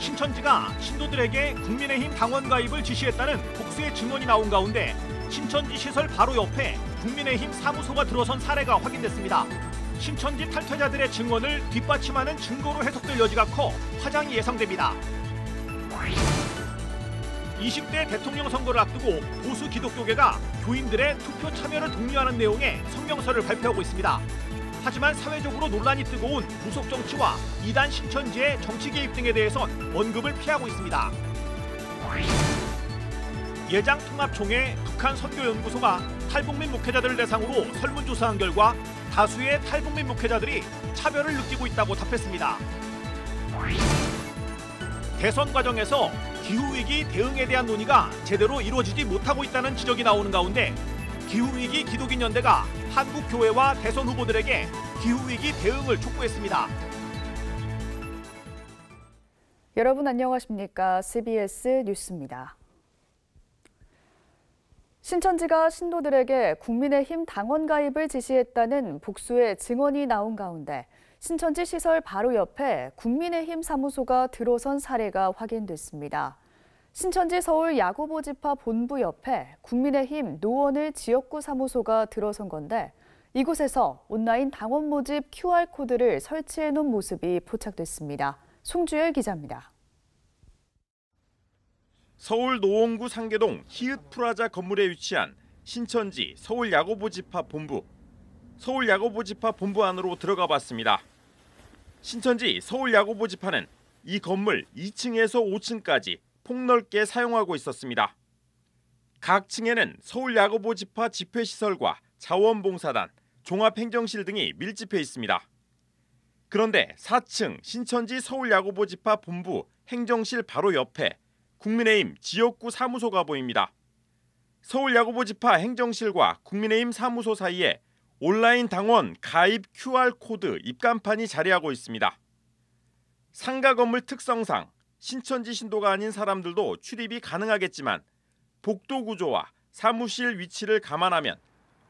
신천지가 신도들에게 국민의힘 당원 가입을 지시했다는 복수의 증언이 나온 가운데 신천지 시설 바로 옆에 국민의힘 사무소가 들어선 사례가 확인됐습니다. 신천지 탈퇴자들의 증언을 뒷받침하는 증거로 해석될 여지가 커 파장이 예상됩니다. 20대 대통령 선거를 앞두고 보수 기독교계가 교인들의 투표 참여를 독려하는 내용의 성명서를 발표하고 있습니다. 하지만 사회적으로 논란이 뜨거운 무속 정치와 이단 신천지의 정치 개입 등에 대해선 언급을 피하고 있습니다. 예장통합총회 북한선교연구소가 탈북민 목회자들을 대상으로 설문조사한 결과 다수의 탈북민 목회자들이 차별을 느끼고 있다고 답했습니다. 대선 과정에서 기후위기 대응에 대한 논의가 제대로 이루어지지 못하고 있다는 지적이 나오는 가운데 기후위기 기독인연대가 한국교회와 대선 후보들에게 기후위기 대응을 촉구했습니다. 여러분 안녕하십니까? CBS 뉴스입니다. 신천지가 신도들에게 국민의힘 당원 가입을 지시했다는 복수의 증언이 나온 가운데 신천지 시설 바로 옆에 국민의힘 사무소가 들어선 사례가 확인됐습니다. 신천지 서울 야고보지파 본부 옆에 국민의힘 노원을 지역구 사무소가 들어선 건데 이곳에서 온라인 당원 모집 QR코드를 설치해 놓은 모습이 포착됐습니다. 송주열 기자입니다. 서울 노원구 상계동 히읗프라자 건물에 위치한 신천지 서울 야고보지파 본부. 서울 야고보지파 본부 안으로 들어가 봤습니다. 신천지 서울 야고보지파는 이 건물 2층에서 5층까지 폭넓게 사용하고 있었습니다. 각 층에는 서울 야고보지파 집회시설과 자원봉사단, 종합행정실 등이 밀집해 있습니다. 그런데 4층 신천지 서울 야고보지파 본부 행정실 바로 옆에 국민의힘 지역구 사무소가 보입니다. 서울 야고보지파 행정실과 국민의힘 사무소 사이에 온라인 당원 가입 QR코드 입간판이 자리하고 있습니다. 상가 건물 특성상 신천지 신도가 아닌 사람들도 출입이 가능하겠지만 복도 구조와 사무실 위치를 감안하면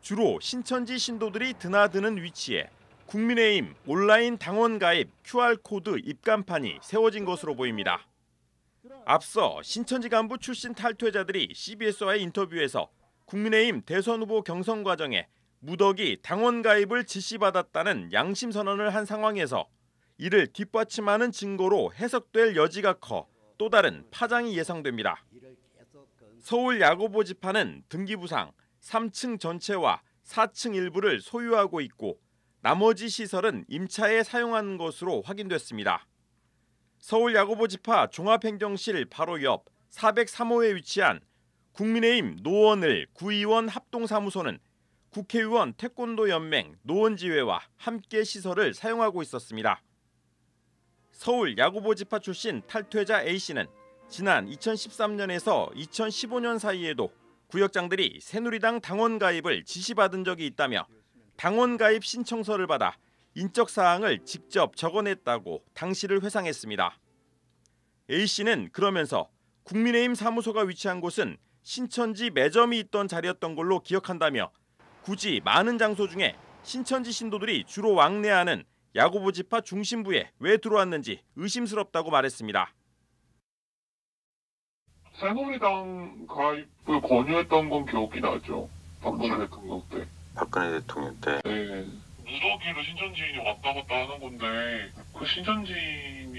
주로 신천지 신도들이 드나드는 위치에 국민의힘 온라인 당원 가입 QR코드 입간판이 세워진 것으로 보입니다. 앞서 신천지 간부 출신 탈퇴자들이 CBS와의 인터뷰에서 국민의힘 대선 후보 경선 과정에 무더기 당원 가입을 지시받았다는 양심 선언을 한 상황에서 이를 뒷받침하는 증거로 해석될 여지가 커 또 다른 파장이 예상됩니다. 서울 야고보지파는 등기부상 3층 전체와 4층 일부를 소유하고 있고 나머지 시설은 임차에 사용하는 것으로 확인됐습니다. 서울 야고보지파 종합행정실 바로 옆 403호에 위치한 국민의힘 노원을 구의원 합동사무소는 국회의원 태권도연맹 노원지회와 함께 시설을 사용하고 있었습니다. 서울 야고보지파 출신 탈퇴자 A씨는 지난 2013년에서 2015년 사이에도 구역장들이 새누리당 당원 가입을 지시받은 적이 있다며 당원 가입 신청서를 받아 인적 사항을 직접 적어냈다고 당시를 회상했습니다. A씨는 그러면서 국민의힘 사무소가 위치한 곳은 신천지 매점이 있던 자리였던 걸로 기억한다며 굳이 많은 장소 중에 신천지 신도들이 주로 왕래하는 야고보지파 중심부에 왜 들어왔는지 의심스럽다고 말했습니다. 새누리당 가입을 권유했던 건 기억이 나죠. 박근혜 대통령 때. 박근혜 대통령 때. 네. 무더기로 신천지인이 왔다 갔다 하는 건데 그 신천지인이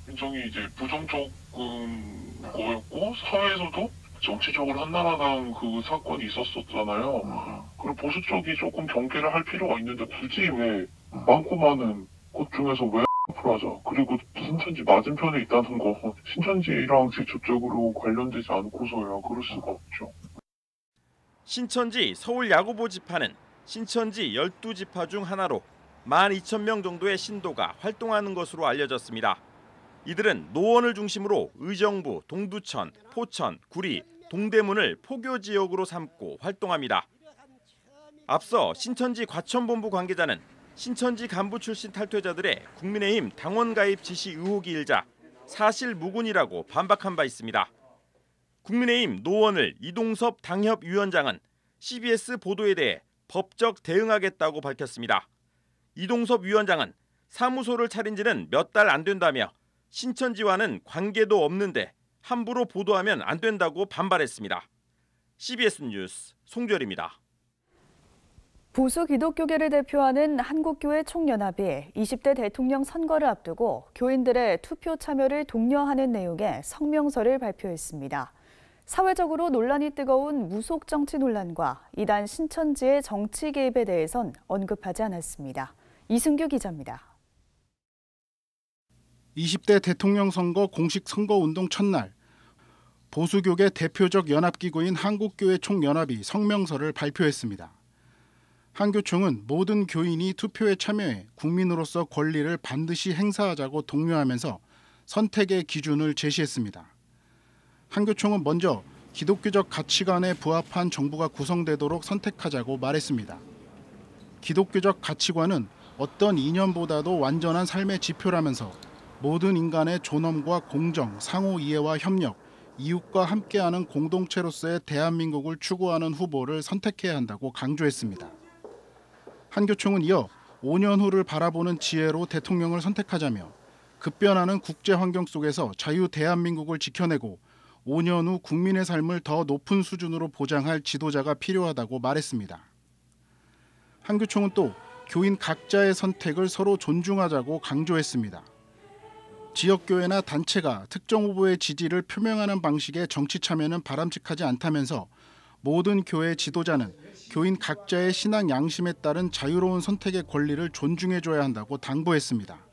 굉장히 이제 부정적인 거였고 사회에서도 정치적으로 한나라당 그 사건이 있었었잖아요. 그럼 보수 쪽이 조금 경계를 할 필요가 있는데 굳이 왜 많고 많은 곳 중에서 왜 프라자 그리고 신천지 맞은편에 있다는 거 신천지랑 직접적으로 관련되지 않고서야 그럴 수가 없죠. 신천지 서울 야고보지파는 신천지 12지파 중 하나로 12,000명 정도의 신도가 활동하는 것으로 알려졌습니다. 이들은 노원을 중심으로 의정부, 동두천, 포천, 구리, 동대문을 포교 지역으로 삼고 활동합니다. 앞서 신천지 과천본부 관계자는 신천지 간부 출신 탈퇴자들의 국민의힘 당원 가입 지시 의혹이 일자 사실 무근이라고 반박한 바 있습니다. 국민의힘 노원을 이동섭 당협위원장은 CBS 보도에 대해 법적 대응하겠다고 밝혔습니다. 이동섭 위원장은 사무소를 차린 지는 몇 달 안 된다며 신천지와는 관계도 없는데 함부로 보도하면 안 된다고 반발했습니다. CBS 뉴스 송별입니다. 보수 기독교계를 대표하는 한국교회 총연합이 20대 대통령 선거를 앞두고 교인들의 투표 참여를 독려하는 내용의 성명서를 발표했습니다. 사회적으로 논란이 뜨거운 무속 정치 논란과 이단 신천지의 정치 개입에 대해선 언급하지 않았습니다. 이승규 기자입니다. 20대 대통령 선거 공식 선거운동 첫날, 보수교계 대표적 연합기구인 한국교회 총연합이 성명서를 발표했습니다. 한교총은 모든 교인이 투표에 참여해 국민으로서 권리를 반드시 행사하자고 독려하면서 선택의 기준을 제시했습니다. 한교총은 먼저 기독교적 가치관에 부합한 정부가 구성되도록 선택하자고 말했습니다. 기독교적 가치관은 어떤 이념보다도 완전한 삶의 지표라면서 모든 인간의 존엄과 공정, 상호 이해와 협력, 이웃과 함께하는 공동체로서의 대한민국을 추구하는 후보를 선택해야 한다고 강조했습니다. 한교총은 이어 5년 후를 바라보는 지혜로 대통령을 선택하자며 급변하는 국제 환경 속에서 자유 대한민국을 지켜내고 5년 후 국민의 삶을 더 높은 수준으로 보장할 지도자가 필요하다고 말했습니다. 한교총은 또 교인 각자의 선택을 서로 존중하자고 강조했습니다. 지역교회나 단체가 특정 후보의 지지를 표명하는 방식의 정치 참여는 바람직하지 않다면서 모든 교회 지도자는 교인 각자의 신앙 양심에 따른 자유로운 선택의 권리를 존중해줘야 한다고 당부했습니다.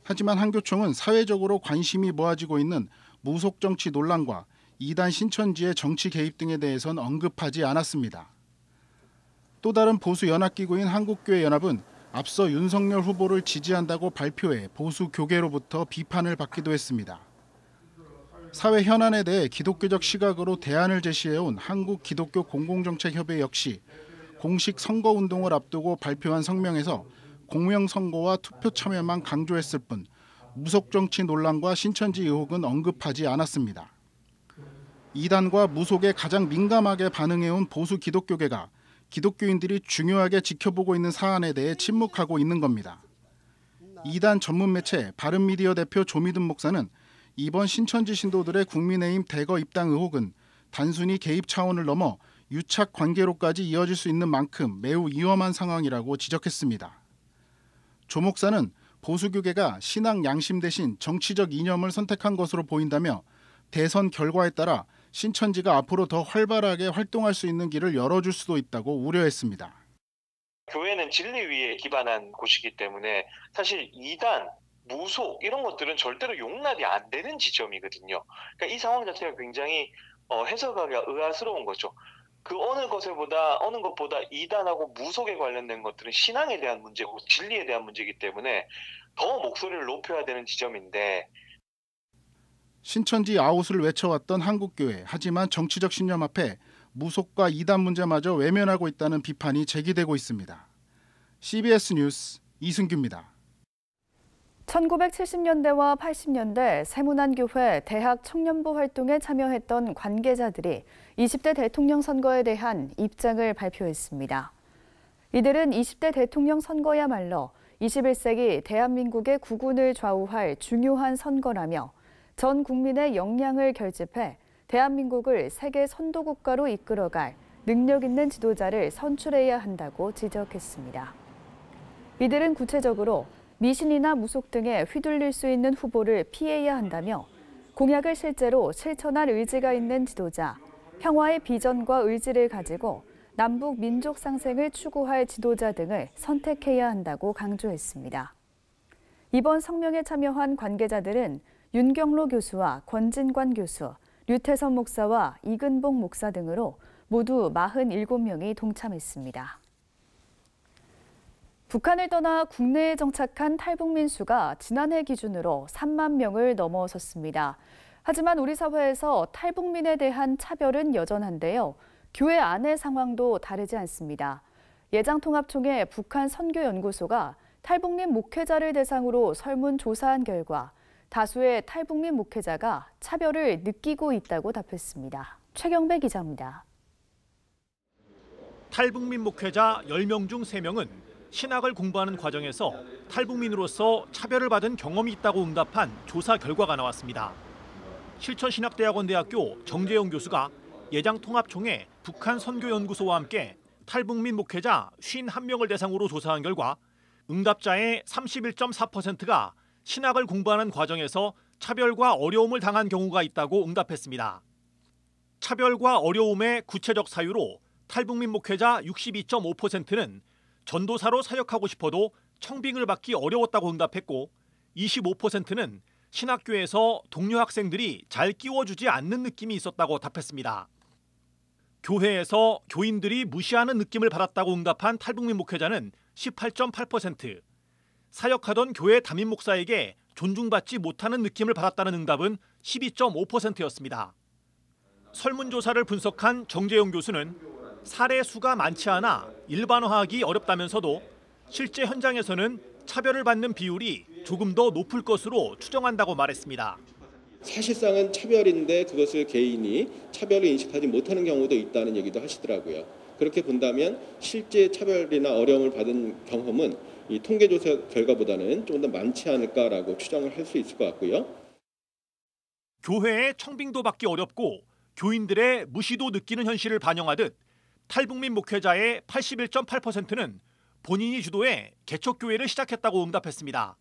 하지만 한교총은 사회적으로 관심이 모아지고 있는 무속 정치 논란과 이단 신천지의 정치 개입 등에 대해선 언급하지 않았습니다. 또 다른 보수 연합기구인 한국교회 연합은 앞서 윤석열 후보를 지지한다고 발표해 보수 교계로부터 비판을 받기도 했습니다. 사회 현안에 대해 기독교적 시각으로 대안을 제시해온 한국기독교공공정책협의 역시 공식 선거운동을 앞두고 발표한 성명에서 공명선거와 투표 참여만 강조했을 뿐 무속 정치 논란과 신천지 의혹은 언급하지 않았습니다. 이단과 무속에 가장 민감하게 반응해온 보수 기독교계가 기독교인들이 중요하게 지켜보고 있는 사안에 대해 침묵하고 있는 겁니다. 이단 전문 매체 바른미디어 대표 조미든 목사는 이번 신천지 신도들의 국민의힘 대거 입당 의혹은 단순히 개입 차원을 넘어 유착 관계로까지 이어질 수 있는 만큼 매우 위험한 상황이라고 지적했습니다. 조 목사는 보수교계가 신앙 양심 대신 정치적 이념을 선택한 것으로 보인다며 대선 결과에 따라 신천지가 앞으로 더 활발하게 활동할 수 있는 길을 열어줄 수도 있다고 우려했습니다. 교회는 진리 위에 기반한 곳이기 때문에 사실 이단, 무속 이런 것들은 절대로 용납이 안 되는 지점이거든요. 그러니까 이 상황 자체가 굉장히 해석하기가 의아스러운 거죠. 그 어느 것보다 이단하고 무속에 관련된 것들은 신앙에 대한 문제고 진리에 대한 문제이기 때문에 더 목소리를 높여야 되는 지점인데 신천지 아웃을 외쳐왔던 한국교회, 하지만 정치적 신념 앞에 무속과 이단 문제마저 외면하고 있다는 비판이 제기되고 있습니다. CBS 뉴스 이승규입니다. 1970년대와 80년대 세문안교회 대학 청년부 활동에 참여했던 관계자들이 20대 대통령 선거에 대한 입장을 발표했습니다. 이들은 20대 대통령 선거야말로 21세기 대한민국의 국운을 좌우할 중요한 선거라며 전 국민의 역량을 결집해 대한민국을 세계 선도국가로 이끌어갈 능력 있는 지도자를 선출해야 한다고 지적했습니다. 이들은 구체적으로 미신이나 무속 등에 휘둘릴 수 있는 후보를 피해야 한다며 공약을 실제로 실천할 의지가 있는 지도자, 평화의 비전과 의지를 가지고 남북 민족 상생을 추구할 지도자 등을 선택해야 한다고 강조했습니다. 이번 성명에 참여한 관계자들은 윤경로 교수와 권진관 교수, 류태선 목사와 이근복 목사 등으로 모두 47명이 동참했습니다. 북한을 떠나 국내에 정착한 탈북민 수가 지난해 기준으로 3만 명을 넘어섰습니다. 하지만 우리 사회에서 탈북민에 대한 차별은 여전한데요. 교회 안의 상황도 다르지 않습니다. 예장통합총회 북한 선교연구소가 탈북민 목회자를 대상으로 설문조사한 결과 다수의 탈북민 목회자가 차별을 느끼고 있다고 답했습니다. 최경배 기자입니다. 탈북민 목회자 10명 중 3명은 신학을 공부하는 과정에서 탈북민으로서 차별을 받은 경험이 있다고 응답한 조사 결과가 나왔습니다. 실천신학대학원대학교 정재용 교수가 예장통합총회 북한선교연구소와 함께 탈북민 목회자 51명을 대상으로 조사한 결과 응답자의 31.4%가 신학을 공부하는 과정에서 차별과 어려움을 당한 경우가 있다고 응답했습니다. 차별과 어려움의 구체적 사유로 탈북민 목회자 62.5%는 전도사로 사역하고 싶어도 청빙을 받기 어려웠다고 응답했고 25%는 신학교에서 동료 학생들이 잘 끼워주지 않는 느낌이 있었다고 답했습니다. 교회에서 교인들이 무시하는 느낌을 받았다고 응답한 탈북민 목회자는 18.8%, 사역하던 교회 담임 목사에게 존중받지 못하는 느낌을 받았다는 응답은 12.5%였습니다. 설문조사를 분석한 정재용 교수는 사례 수가 많지 않아 일반화하기 어렵다면서도 실제 현장에서는 차별을 받는 비율이 조금 더 높을 것으로 추정한다고 말했습니다. 사실상은 차별인데 그것을 개인이 차별을 인식하지 못하는 경우도 있다는 얘기도 하시더라고요. 그렇게 본다면 실제 차별이나 어려움을 받은 경험은 이 통계조사 결과보다는 좀 더 많지 않을까라고 추정을 할 수 있을 것 같고요. 교회에 청빙도 받기 어렵고 교인들의 무시도 느끼는 현실을 반영하듯 탈북민 목회자의 81.8%는 본인이 주도해 개척교회를 시작했다고 응답했습니다.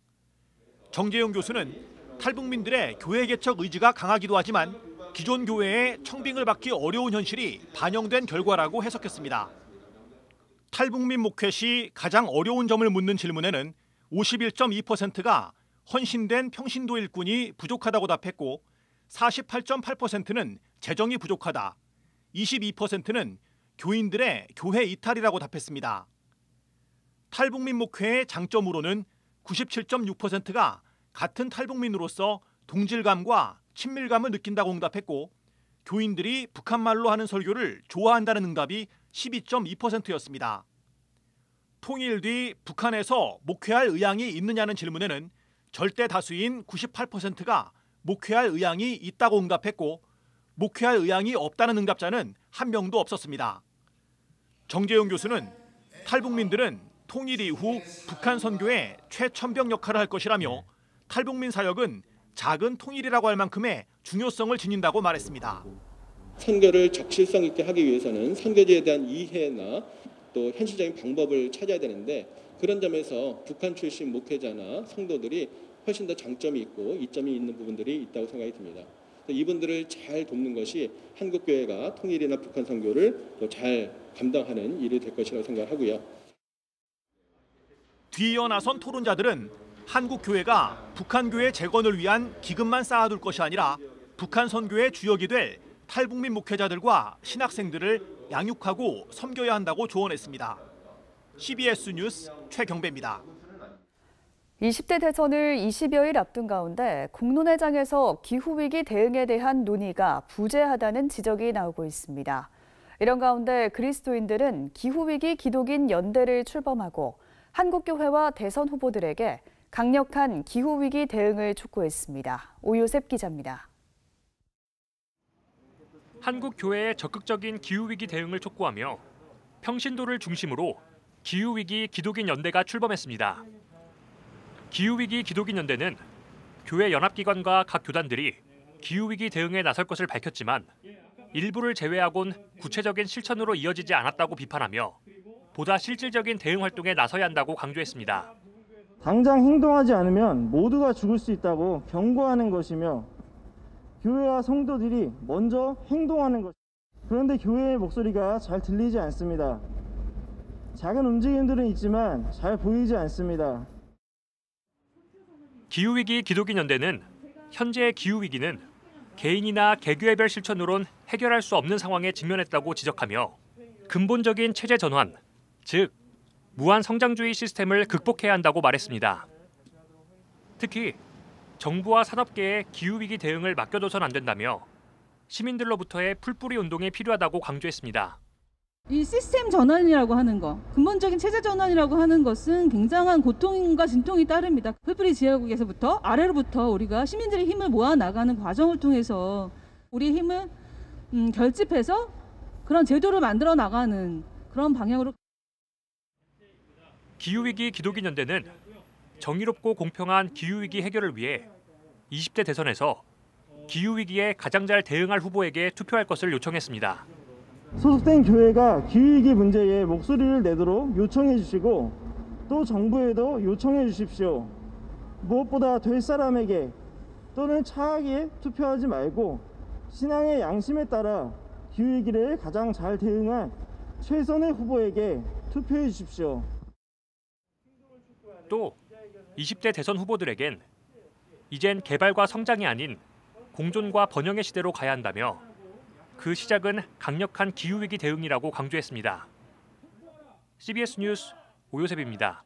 정재용 교수는 탈북민들의 교회 개척 의지가 강하기도 하지만 기존 교회에 청빙을 받기 어려운 현실이 반영된 결과라고 해석했습니다. 탈북민 목회 시 가장 어려운 점을 묻는 질문에는 51.2%가 헌신된 평신도 일꾼이 부족하다고 답했고 48.8%는 재정이 부족하다, 22%는 교인들의 교회 이탈이라고 답했습니다. 탈북민 목회의 장점으로는 97.6%가 같은 탈북민으로서 동질감과 친밀감을 느낀다고 응답했고 교인들이 북한말로 하는 설교를 좋아한다는 응답이 12.2%였습니다. 통일 뒤 북한에서 목회할 의향이 있느냐는 질문에는 절대 다수인 98%가 목회할 의향이 있다고 응답했고 목회할 의향이 없다는 응답자는 한 명도 없었습니다. 정재용 교수는 탈북민들은 통일 이후 북한 선교에 최첨병 역할을 할 것이라며 탈북민 사역은 작은 통일이라고 할 만큼의 중요성을 지닌다고 말했습니다. 선교를 적실성 있게 하기 위해서는 선교지에 대한 이해나 또 현실적인 방법을 찾아야 되는데 그런 점에서 북한 출신 목회자나 성도들이 훨씬 더 장점이 있고 이점이 있는 부분들이 있다고 생각이 듭니다. 이분들을 잘 돕는 것이 한국교회가 통일이나 북한 선교를 또 잘 감당하는 일이 될 것이라고 생각하고요. 뒤이어 나선 토론자들은 한국 교회가 북한 교회 재건을 위한 기금만 쌓아둘 것이 아니라 북한 선교의 주역이 될 탈북민 목회자들과 신학생들을 양육하고 섬겨야 한다고 조언했습니다. CBS 뉴스 최경배입니다. 20대 대선을 20여일 앞둔 가운데 공론회장에서 기후위기 대응에 대한 논의가 부재하다는 지적이 나오고 있습니다. 이런 가운데 그리스도인들은 기후위기 기독인 연대를 출범하고 한국교회와 대선 후보들에게 강력한 기후위기 대응을 촉구했습니다. 오요셉 기자입니다. 한국 교회의 적극적인 기후위기 대응을 촉구하며 평신도를 중심으로 기후위기 기독인 연대가 출범했습니다. 기후위기 기독인 연대는 교회 연합기관과 각 교단들이 기후위기 대응에 나설 것을 밝혔지만 일부를 제외하곤 구체적인 실천으로 이어지지 않았다고 비판하며 보다 실질적인 대응 활동에 나서야 한다고 강조했습니다. 당장 행동하지 않으면 모두가 죽을 수 있다고 경고하는 것이며 교회와 성도들이 먼저 행동하는 것. 그런데 교회의 목소리가 잘 들리지 않습니다. 작은 움직임들은 있지만 잘 보이지 않습니다. 기후위기 기독인 연대는 현재의 기후위기는 개인이나 개교회별 실천으론 해결할 수 없는 상황에 직면했다고 지적하며 근본적인 체제 전환, 즉 무한 성장주의 시스템을 극복해야 한다고 말했습니다. 특히 정부와 산업계의 기후위기 대응을 맡겨둬선 안 된다며 시민들로부터의 풀뿌리 운동이 필요하다고 강조했습니다. 이 시스템 전환이라고 하는 거, 근본적인 체제 전환이라고 하는 것은 굉장한 고통과 진통이 따릅니다. 풀뿌리 지역에서부터 아래로부터 우리가 시민들의 힘을 모아 나가는 과정을 통해서 우리의 힘을 결집해서 그런 제도를 만들어 나가는 그런 방향으로. 기후위기 기독인연대는 정의롭고 공평한 기후위기 해결을 위해 20대 대선에서 기후위기에 가장 잘 대응할 후보에게 투표할 것을 요청했습니다. 소속된 교회가 기후위기 문제에 목소리를 내도록 요청해 주시고 또 정부에도 요청해 주십시오. 무엇보다 될 사람에게 또는 차악에 투표하지 말고 신앙의 양심에 따라 기후위기를 가장 잘 대응할 최선의 후보에게 투표해 주십시오. 또 20대 대선 후보들에겐 이젠 개발과 성장이 아닌 공존과 번영의 시대로 가야 한다며 그 시작은 강력한 기후위기 대응이라고 강조했습니다. CBS 뉴스 오요셉입니다.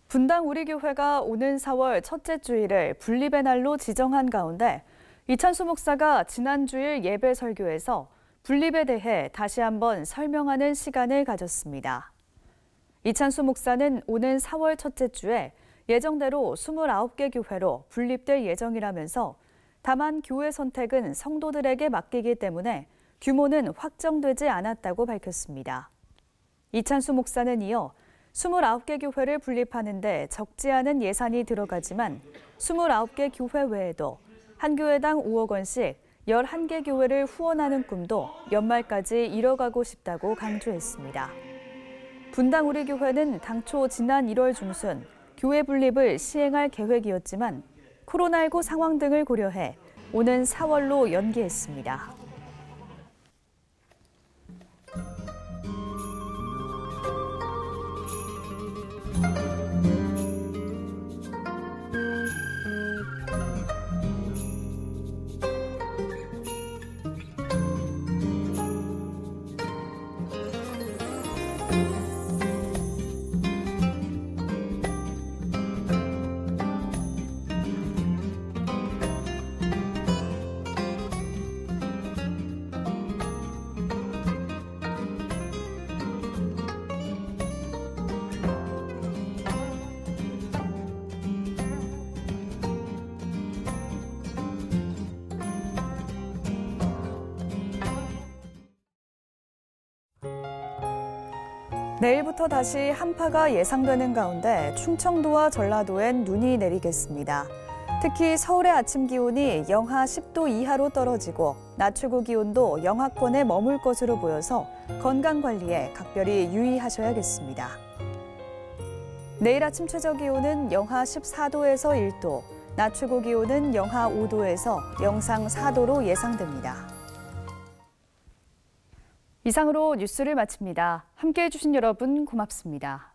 분당 우리교회가 오는 4월 첫째 주일을 분립의 날로 지정한 가운데 이찬수 목사가 지난 주일 예배 설교에서 분립에 대해 다시 한번 설명하는 시간을 가졌습니다. 이찬수 목사는 오는 4월 첫째 주에 예정대로 29개 교회로 분립될 예정이라면서 다만 교회 선택은 성도들에게 맡기기 때문에 규모는 확정되지 않았다고 밝혔습니다. 이찬수 목사는 이어 29개 교회를 분립하는 데 적지 않은 예산이 들어가지만 29개 교회 외에도 한 교회당 5억 원씩 11개 교회를 후원하는 꿈도 연말까지 이뤄가고 싶다고 강조했습니다. 분당 우리교회는 당초 지난 1월 중순 교회 분립을 시행할 계획이었지만 코로나19 상황 등을 고려해 오는 4월로 연기했습니다. 내일부터 다시 한파가 예상되는 가운데 충청도와 전라도엔 눈이 내리겠습니다. 특히 서울의 아침 기온이 영하 10도 이하로 떨어지고 낮 최고 기온도 영하권에 머물 것으로 보여서 건강관리에 각별히 유의하셔야겠습니다. 내일 아침 최저 기온은 영하 14도에서 1도, 낮 최고 기온은 영하 5도에서 영상 4도로 예상됩니다. 이상으로 뉴스를 마칩니다. 함께해 주신 여러분 고맙습니다.